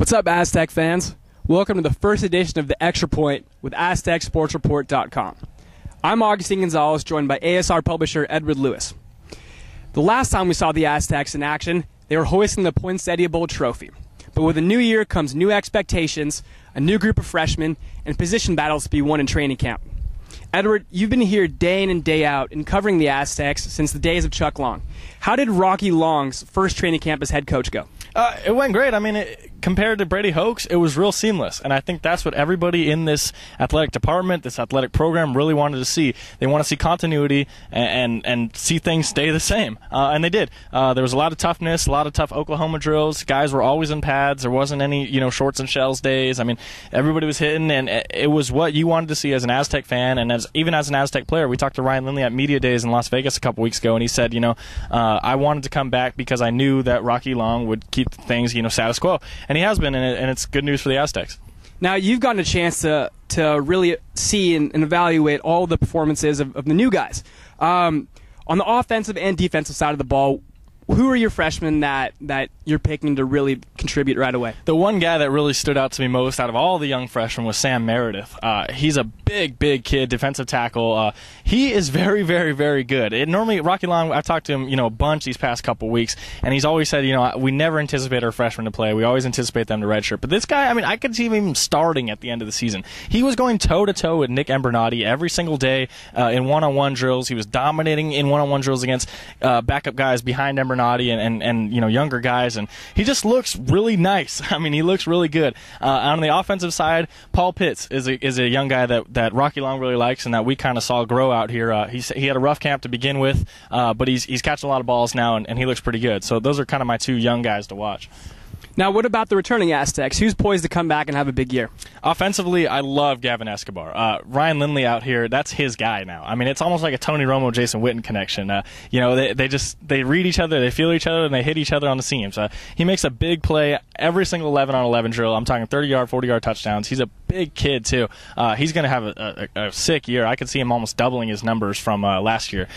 What's up, Aztec fans? Welcome to the first edition of the Extra Point with AztecSportsReport.com. I'm Agustin Gonzalez, joined by ASR publisher Edward Lewis. The last time we saw the Aztecs in action, they were hoisting the Poinsettia Bowl trophy. But with a new year comes new expectations, a new group of freshmen, and position battles to be won in training camp. Edward, you've been here day in and day out in covering the Aztecs since the days of Chuck Long. How did Rocky Long's first training camp as head coach go? It went great. I mean, compared to Brady Hoke's, it was real seamless. And I think that's what everybody in this athletic department, this athletic program, really wanted to see. They want to see continuity and see things stay the same. And they did. There was a lot of toughness, a lot of tough Oklahoma drills. Guys were always in pads. There wasn't any, shorts and shells days. I mean, everybody was hitting, and it was what you wanted to see as an Aztec fan and even as an Aztec player. We talked to Ryan Lindley at Media Days in Las Vegas a couple weeks ago, and he said, I wanted to come back because I knew that Rocky Long would keep things, status quo. And he has been, and it's good news for the Aztecs. Now, you've gotten a chance to really see and evaluate all the performances of the new guys. On the offensive and defensive side of the ball, who are your freshmen that you're picking to really contribute right away? The one guy that really stood out to me most out of all the young freshmen was Sam Meredith. He's a big kid, defensive tackle. He is very, very, very good. Normally, Rocky Long, I've talked to him, a bunch these past couple weeks, and he's always said, we never anticipate our freshmen to play. We always anticipate them to redshirt. But this guy, I could see him starting at the end of the season. He was going toe-to-toe with Nick Embernati every single day in one-on-one drills. He was dominating in one-on-one drills against backup guys behind Embernati and younger guys, and he just looks really nice. He looks really good. On the offensive side, Paul Pitts is a young guy that Rocky Long really likes and that we kind of saw grow out here. He had a rough camp to begin with, but he's catching a lot of balls now, and he looks pretty good. So those are kind of my two young guys to watch. Now, what about the returning Aztecs? Who's poised to come back and have a big year? Offensively, I love Gavin Escobar. Ryan Lindley out here, that's his guy now. It's almost like a Tony Romo, Jason Witten connection. They read each other, they feel each other, and they hit each other on the seams. He makes a big play every single 11-on-11 drill. I'm talking 30-yard, 40-yard touchdowns. He's a big kid, too. He's going to have a sick year. I could see him almost doubling his numbers from last year.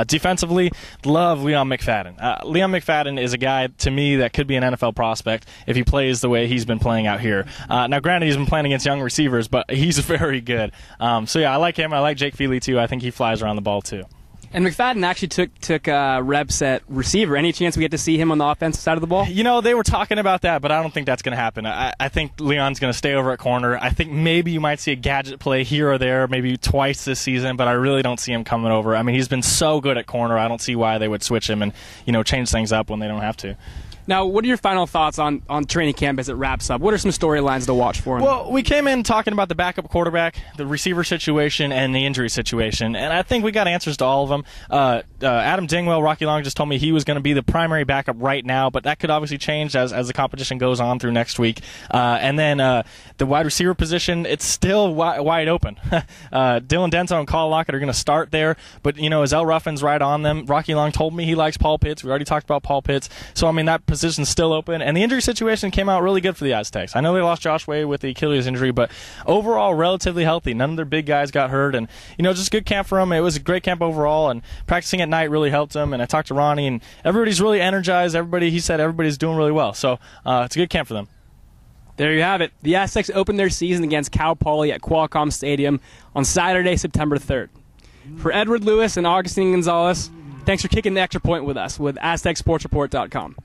Defensively, love Leon McFadden. Leon McFadden is a guy, to me, that could be an NFL prospect if he plays the way he's been playing out here. Now, granted, he's been playing against young receivers, but he's very good. I like him. I like Jake Feely, too. I think he flies around the ball, too. And McFadden actually took reps at receiver. Any chance we get to see him on the offensive side of the ball? They were talking about that, but I don't think that's going to happen. I think Leon's going to stay over at corner. I think maybe you might see a gadget play here or there, maybe twice this season, but I really don't see him coming over. He's been so good at corner. I don't see why they would switch him and change things up when they don't have to. Now, what are your final thoughts on training camp as it wraps up? What are some storylines to watch for him? Well, we came in talking about the backup quarterback, the receiver situation, and the injury situation, and I think we got answers to all of them. Adam Dingwell, Rocky Long just told me he was going to be the primary backup right now, but that could obviously change as the competition goes on through next week. And then the wide receiver position, it's still wide open. Dylan Denso and Kyle Lockett are going to start there, but, Azell Ruffin's right on them. Rocky Long told me he likes Paul Pitts. We already talked about Paul Pitts. So, that position's still open, and the injury situation came out really good for the Aztecs. I know they lost Josh Way with the Achilles injury, but overall relatively healthy. None of their big guys got hurt, and just a good camp for them. It was a great camp overall, and practicing at night really helped them. And I talked to Ronnie, and everybody's really energized. He said everybody's doing really well, so it's a good camp for them. There you have it. The Aztecs opened their season against Cal Poly at Qualcomm Stadium on Saturday, September 3rd. For Edward Lewis and Agustin Gonzalez, thanks for kicking the extra point with us with AztecSportsReport.com.